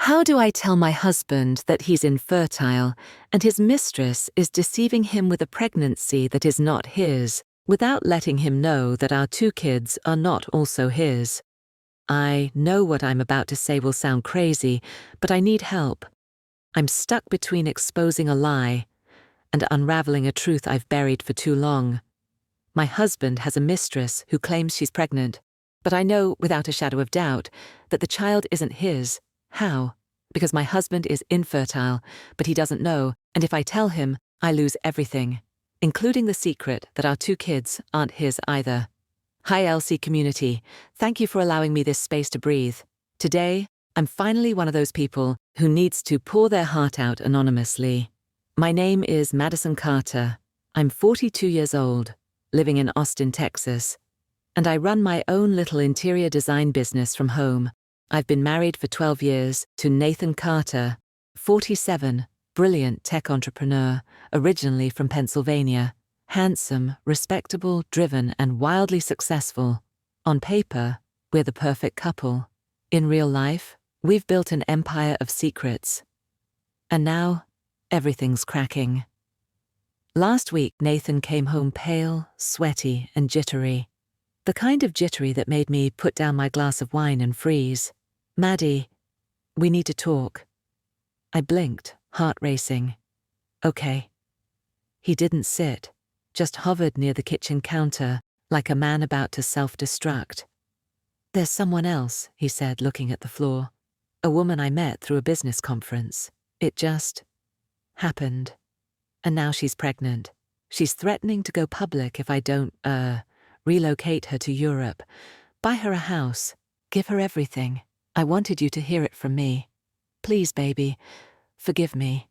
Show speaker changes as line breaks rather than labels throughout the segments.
How do I tell my husband that he's infertile and his mistress is deceiving him with a pregnancy that is not his, without letting him know that our 2 kids are not also his? I know what I'm about to say will sound crazy, but I need help. I'm stuck between exposing a lie and unraveling a truth I've buried for too long. My husband has a mistress who claims she's pregnant, but I know without a shadow of doubt that the child isn't his. How? Because my husband is infertile, but he doesn't know, and if I tell him, I lose everything, including the secret that our 2 kids aren't his either. Hi LC community, thank you for allowing me this space to breathe. Today, I'm finally one of those people who needs to pour their heart out anonymously. My name is Madison Carter. I'm 42 years old, living in Austin, Texas, and I run my own little interior design business from home. I've been married for 12 years to Nathan Carter, 47, brilliant tech entrepreneur, originally from Pennsylvania. Handsome, respectable, driven, and wildly successful. On paper, we're the perfect couple. In real life, we've built an empire of secrets. And now, everything's cracking. Last week, Nathan came home pale, sweaty, and jittery. The kind of jittery that made me put down my glass of wine and freeze. Maddie, we need to talk. I blinked, heart racing. Okay. He didn't sit, just hovered near the kitchen counter, like a man about to self-destruct. There's someone else, he said, looking at the floor. A woman I met through a business conference. It just happened. And now she's pregnant. She's threatening to go public if I don't, relocate her to Europe, buy her a house, give her everything. I wanted you to hear it from me. Please, baby, forgive me.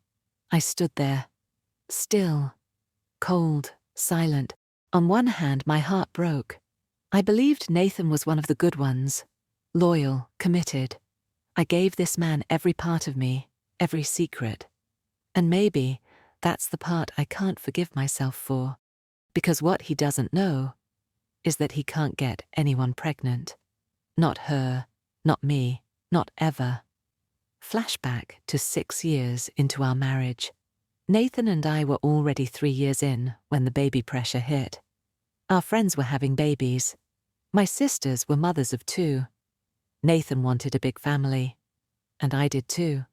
I stood there, still, cold, silent. On one hand, my heart broke. I believed Nathan was one of the good ones, loyal, committed. I gave this man every part of me, every secret. And maybe that's the part I can't forgive myself for, because what he doesn't know is that he can't get anyone pregnant. Not her, not me, not ever. Flashback to 6 years into our marriage. Nathan and I were already 3 years in when the baby pressure hit. Our friends were having babies. My sisters were mothers of 2. Nathan wanted a big family, and I did too.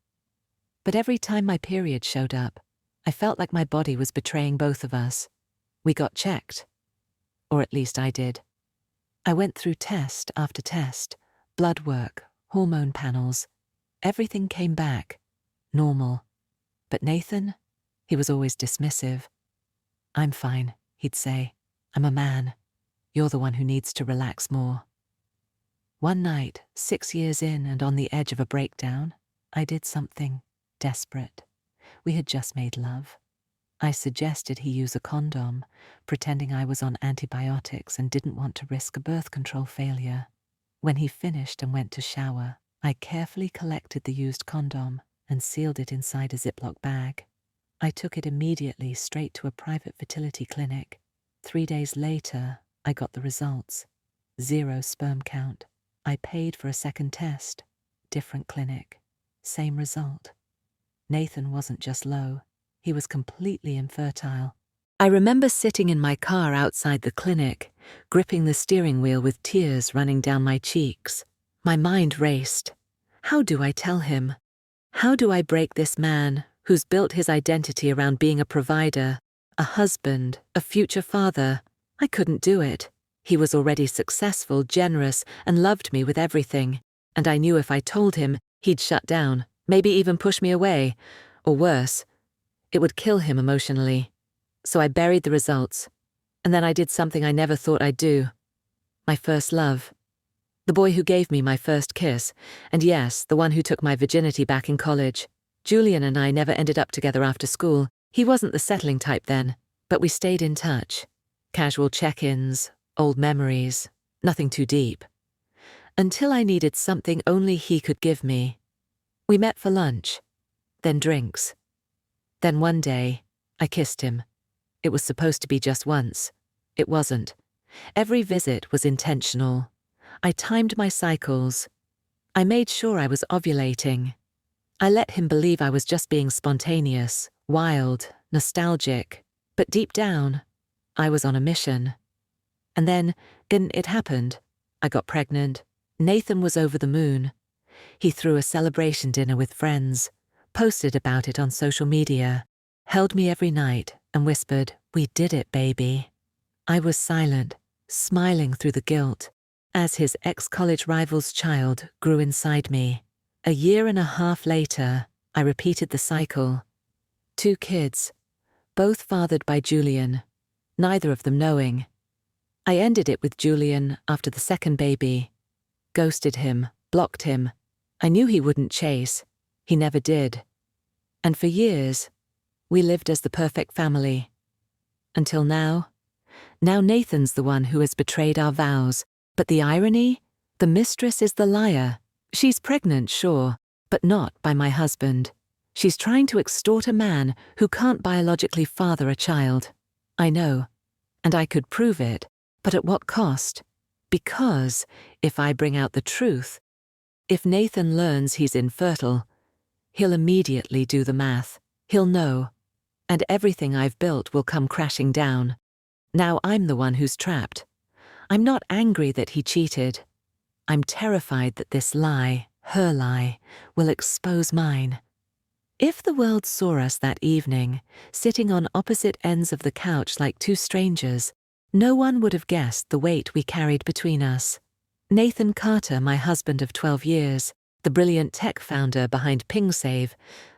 But every time my period showed up, I felt like my body was betraying both of us. We got checked. Or at least I did. I went through test after test, blood work, hormone panels. Everything came back, normal. But Nathan, he was always dismissive. I'm fine, he'd say. I'm a man. You're the one who needs to relax more. One night, 6 years in and on the edge of a breakdown, I did something desperate. We had just made love. I suggested he use a condom, pretending I was on antibiotics and didn't want to risk a birth control failure. When he finished and went to shower, I carefully collected the used condom and sealed it inside a Ziploc bag. I took it immediately straight to a private fertility clinic. 3 days later, I got the results. 0 sperm count. I paid for a second test. Different clinic. Same result. Nathan wasn't just low. He was completely infertile. I remember sitting in my car outside the clinic, gripping the steering wheel with tears running down my cheeks. My mind raced. How do I tell him? How do I break this man who's built his identity around being a provider, a husband, a future father? I couldn't do it. He was already successful, generous, and loved me with everything. And I knew if I told him, he'd shut down, maybe even push me away, or worse. It would kill him emotionally. So I buried the results. And then I did something I never thought I'd do. My first love. The boy who gave me my first kiss, and yes, the one who took my virginity back in college. Julian and I never ended up together after school. He wasn't the settling type then, but we stayed in touch. Casual check-ins, old memories, nothing too deep. Until I needed something only he could give me. We met for lunch, then drinks. Then one day, I kissed him. It was supposed to be just once. It wasn't. Every visit was intentional. I timed my cycles. I made sure I was ovulating. I let him believe I was just being spontaneous, wild, nostalgic, but deep down, I was on a mission. And then it happened. I got pregnant. Nathan was over the moon. He threw a celebration dinner with friends, posted about it on social media, held me every night and whispered, "We did it, baby." I was silent, smiling through the guilt, as his ex-college rival's child grew inside me. A year and a half later, I repeated the cycle. 2 kids, both fathered by Julian, neither of them knowing. I ended it with Julian after the second baby. Ghosted him, blocked him. I knew he wouldn't chase. He never did. And for years, we lived as the perfect family. Until now. Now Nathan's the one who has betrayed our vows. But the irony? The mistress is the liar. She's pregnant, sure, but not by my husband. She's trying to extort a man who can't biologically father a child. I know. And I could prove it. But at what cost? Because, if I bring out the truth, if Nathan learns he's infertile, he'll immediately do the math. He'll know. And everything I've built will come crashing down. Now I'm the one who's trapped. I'm not angry that he cheated. I'm terrified that this lie, her lie, will expose mine. If the world saw us that evening, sitting on opposite ends of the couch like 2 strangers, no one would have guessed the weight we carried between us. Nathan Carter, my husband of 12 years, the brilliant tech founder behind PingSave,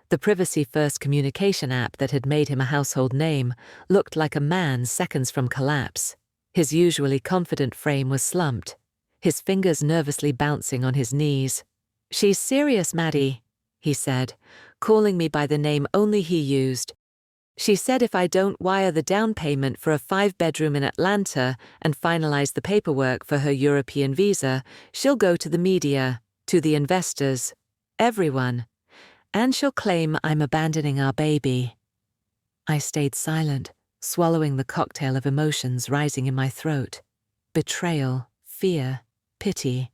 the privacy-first communication app that had made him a household name, looked like a man seconds from collapse. His usually confident frame was slumped, his fingers nervously bouncing on his knees. "She's serious, Maddie," he said, calling me by the name only he used. "She said if I don't wire the down payment for a 5-bedroom in Atlanta and finalize the paperwork for her European visa, she'll go to the media, to the investors, everyone. And she'll claim I'm abandoning our baby." I stayed silent, swallowing the cocktail of emotions rising in my throat. Betrayal, fear, pity,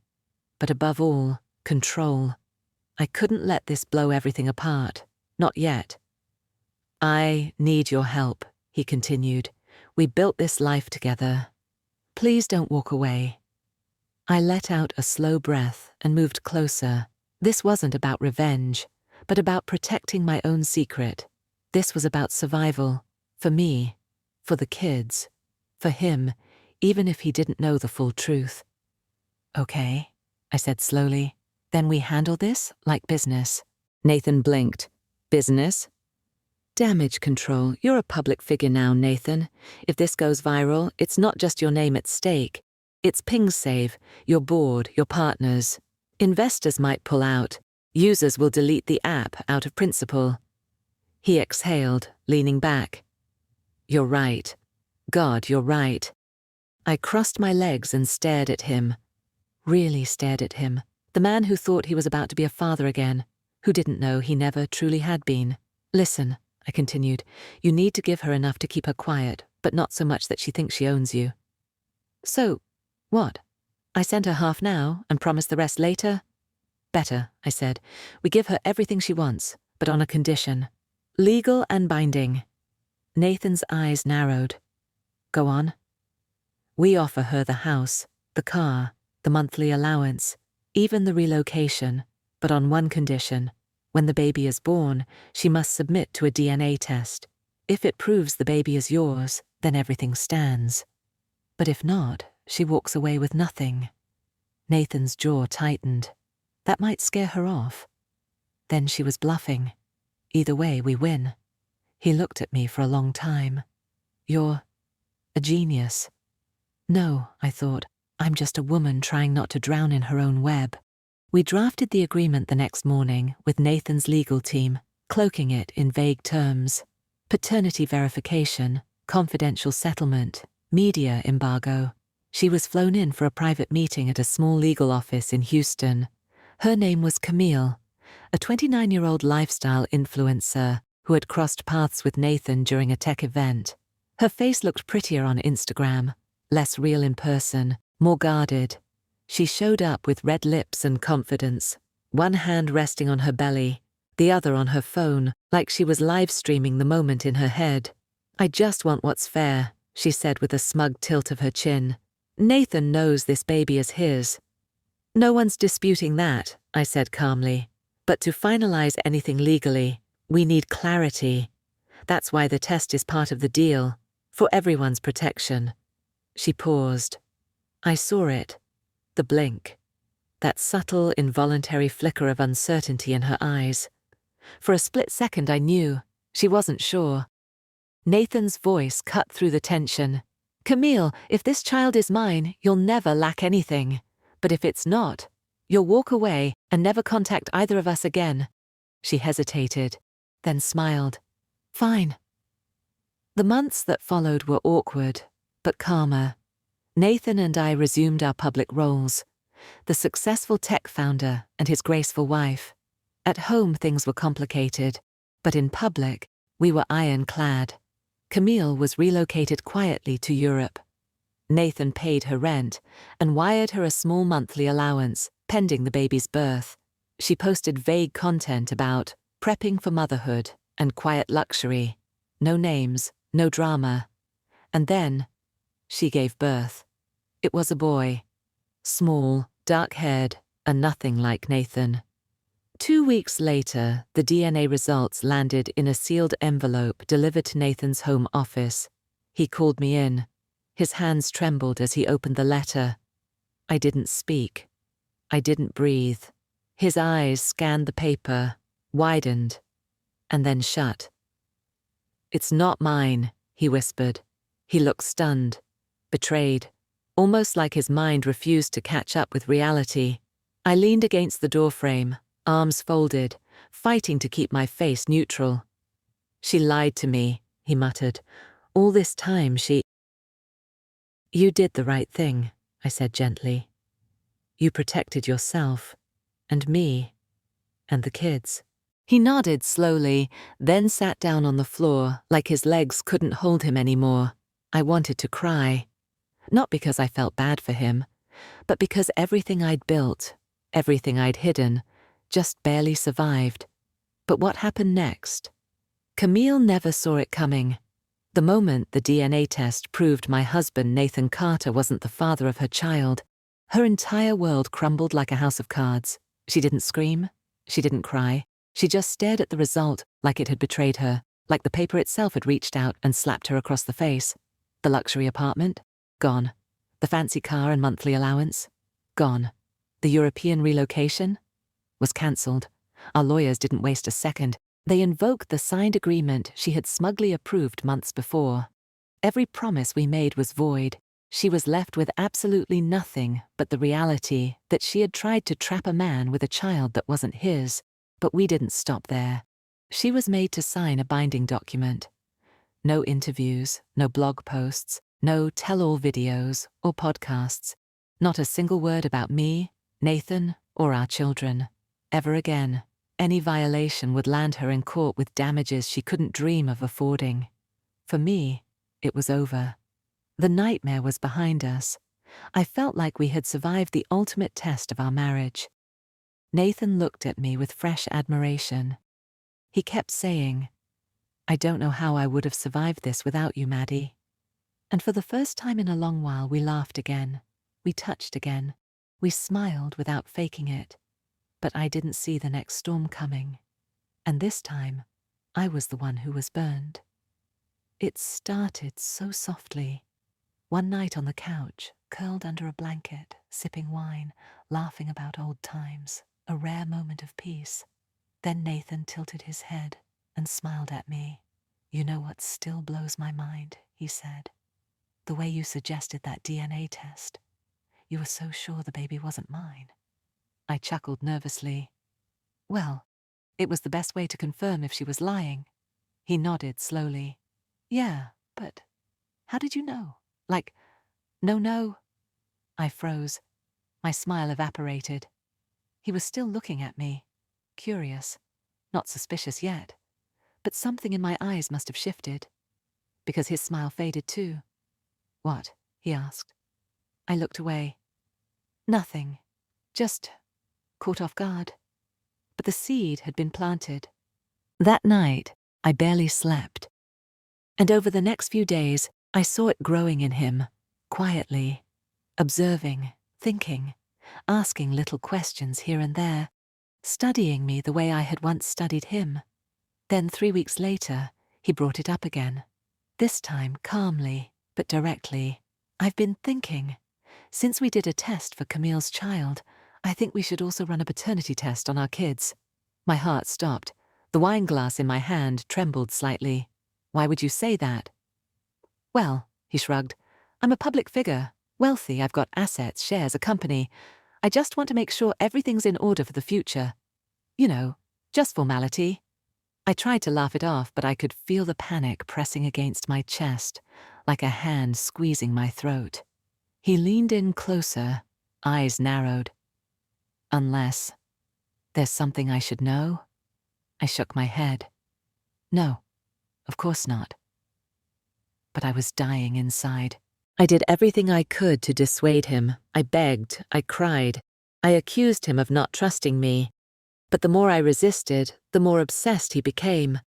but above all, control. I couldn't let this blow everything apart. Not yet. "I need your help," he continued. "We built this life together. Please don't walk away." I let out a slow breath and moved closer. This wasn't about revenge, but about protecting my own secret. This was about survival. For me. For the kids. For him, even if he didn't know the full truth. "Okay," I said slowly. "Then we handle this like business." Nathan blinked. "Business?" "Damage control. You're a public figure now, Nathan. If this goes viral, it's not just your name at stake. It's PingSave, your board, your partners. Investors might pull out. Users will delete the app out of principle." He exhaled, leaning back. "You're right. God, you're right." I crossed my legs and stared at him. Really stared at him. The man who thought he was about to be a father again, who didn't know he never truly had been. "Listen," I continued, "you need to give her enough to keep her quiet, but not so much that she thinks she owns you." "So, what? I send her half now and promise the rest later?" "Better," I said. "We give her everything she wants, but on a condition. Legal and binding." Nathan's eyes narrowed. "Go on." "We offer her the house, the car, the monthly allowance, even the relocation, but on one condition. When the baby is born, she must submit to a DNA test. If it proves the baby is yours, then everything stands. But if not, she walks away with nothing." Nathan's jaw tightened. That might scare her off. Then she was bluffing. Either way, we win. He looked at me for a long time. "You're a genius." "No," I thought. "I'm just a woman trying not to drown in her own web." We drafted the agreement the next morning with Nathan's legal team, cloaking it in vague terms. Paternity verification, confidential settlement, media embargo. She was flown in for a private meeting at a small legal office in Houston. Her name was Camille, a 29-year-old lifestyle influencer who had crossed paths with Nathan during a tech event. Her face looked prettier on Instagram, less real in person, more guarded. She showed up with red lips and confidence, one hand resting on her belly, the other on her phone, like she was live streaming the moment in her head. "I just want what's fair," she said with a smug tilt of her chin. "Nathan knows this baby is his." "No one's disputing that," I said calmly. "But to finalize anything legally, we need clarity. That's why the test is part of the deal, for everyone's protection." She paused. I saw it, the blink, that subtle, involuntary flicker of uncertainty in her eyes. For a split second I knew, she wasn't sure. Nathan's voice cut through the tension. "Camille, if this child is mine, you'll never lack anything. But if it's not, you'll walk away and never contact either of us again." She hesitated, then smiled. "Fine." The months that followed were awkward, but calmer. Nathan and I resumed our public roles, the successful tech founder and his graceful wife. At home things were complicated, but in public, we were ironclad. Camille was relocated quietly to Europe. Nathan paid her rent and wired her a small monthly allowance, pending the baby's birth. She posted vague content about prepping for motherhood and quiet luxury. No names, no drama. And then, she gave birth. It was a boy. Small, dark-haired, and nothing like Nathan. 2 weeks later, the DNA results landed in a sealed envelope delivered to Nathan's home office. He called me in. His hands trembled as he opened the letter. I didn't speak. I didn't breathe. His eyes scanned the paper, widened, and then shut. "It's not mine," he whispered. He looked stunned, betrayed, almost like his mind refused to catch up with reality. I leaned against the doorframe, arms folded, fighting to keep my face neutral. "She lied to me," he muttered. "All this time she—" "You did the right thing," I said gently. "You protected yourself, and me, and the kids." He nodded slowly, then sat down on the floor like his legs couldn't hold him anymore. I wanted to cry. Not because I felt bad for him, but because everything I'd built, everything I'd hidden, just barely survived. But what happened next? Camille never saw it coming. The moment the DNA test proved my husband Nathan Carter wasn't the father of her child, her entire world crumbled like a house of cards. She didn't scream. She didn't cry. She just stared at the result like it had betrayed her, like the paper itself had reached out and slapped her across the face. The luxury apartment? Gone. The fancy car and monthly allowance? Gone. The European relocation? Was cancelled. Our lawyers didn't waste a second. They invoked the signed agreement she had smugly approved months before. Every promise we made was void. She was left with absolutely nothing but the reality that she had tried to trap a man with a child that wasn't his. But we didn't stop there. She was made to sign a binding document. No interviews, no blog posts, no tell-all videos or podcasts. Not a single word about me, Nathan, or our children. Ever again. Any violation would land her in court with damages she couldn't dream of affording. For me, it was over. The nightmare was behind us. I felt like we had survived the ultimate test of our marriage. Nathan looked at me with fresh admiration. He kept saying, "I don't know how I would have survived this without you, Maddie." And for the first time in a long while, we laughed again. We touched again. We smiled without faking it. But I didn't see the next storm coming. And this time, I was the one who was burned. It started so softly. One night on the couch, curled under a blanket, sipping wine, laughing about old times, a rare moment of peace. Then Nathan tilted his head and smiled at me. "You know what still blows my mind," he said. "The way you suggested that DNA test. You were so sure the baby wasn't mine." I chuckled nervously. "Well, it was the best way to confirm if she was lying." He nodded slowly. "Yeah, but how did you know? Like, no. I froze. My smile evaporated. He was still looking at me, curious, not suspicious yet, but something in my eyes must have shifted, because his smile faded too. "What?" he asked. I looked away. "Nothing. Just caught off guard." but the seed had been planted. That night, I barely slept. And over the next few days, I saw it growing in him, quietly, observing, thinking, asking little questions here and there, studying me the way I had once studied him. Then 3 weeks later, he brought it up again. This time calmly, but directly. "I've been thinking. Since we did a test for Camille's child, I think we should also run a paternity test on our kids." My heart stopped. The wine glass in my hand trembled slightly. "Why would you say that?" "Well," he shrugged, "I'm a public figure. Wealthy, I've got assets, shares, a company. I just want to make sure everything's in order for the future. You know, just formality." I tried to laugh it off, but I could feel the panic pressing against my chest, like a hand squeezing my throat. He leaned in closer, eyes narrowed. "Unless there's something I should know?" I shook my head. "No, of course not." But I was dying inside. I did everything I could to dissuade him. I begged, I cried. I accused him of not trusting me. But the more I resisted, the more obsessed he became.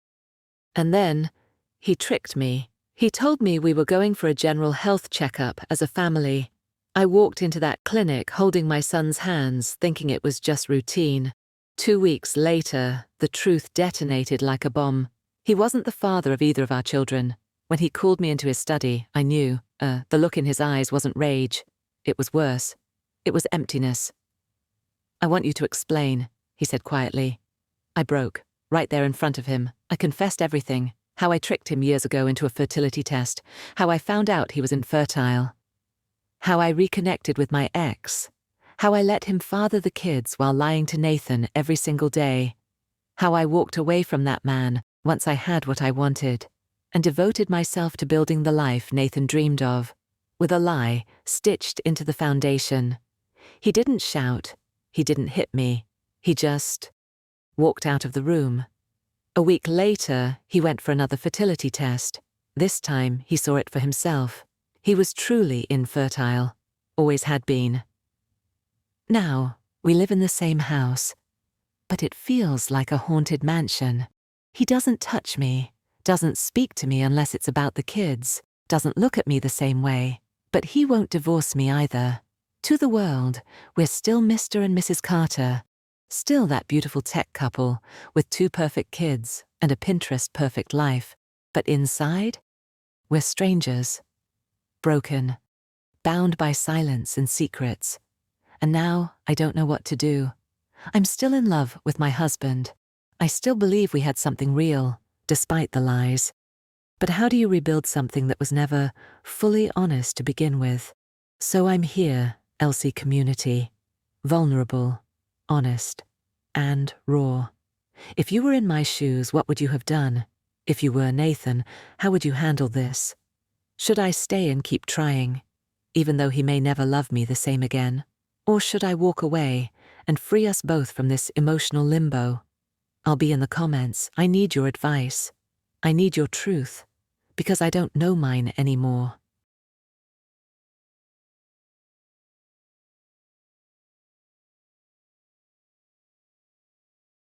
And then, he tricked me. He told me we were going for a general health checkup as a family. I walked into that clinic holding my son's hands, thinking it was just routine. 2 weeks later, the truth detonated like a bomb. He wasn't the father of either of our children. When he called me into his study, I knew. The look in his eyes wasn't rage. It was worse. It was emptiness. "I want you to explain," he said quietly. I broke, right there in front of him. I confessed everything. How I tricked him years ago into a fertility test. How I found out he was infertile. How I reconnected with my ex. How I let him father the kids while lying to Nathan every single day. How I walked away from that man once I had what I wanted, and devoted myself to building the life Nathan dreamed of, with a lie stitched into the foundation. He didn't shout. He didn't hit me. He just walked out of the room. A week later, he went for another fertility test. This time, he saw it for himself. He was truly infertile. Always had been. Now, we live in the same house, but it feels like a haunted mansion. He doesn't touch me, doesn't speak to me unless it's about the kids, doesn't look at me the same way, but he won't divorce me either. To the world, we're still Mr. and Mrs. Carter, still that beautiful tech couple with 2 perfect kids and a Pinterest-perfect life. But inside, we're strangers, broken, bound by silence and secrets. And now I don't know what to do. I'm still in love with my husband. I still believe we had something real, despite the lies. But how do you rebuild something that was never fully honest to begin with? So I'm here, Elsie community, vulnerable, honest, and raw. If you were in my shoes, what would you have done? If you were Nathan, how would you handle this? Should I stay and keep trying, even though he may never love me the same again? Or should I walk away and free us both from this emotional limbo? I'll be in the comments. I need your advice. I need your truth, because I don't know mine anymore.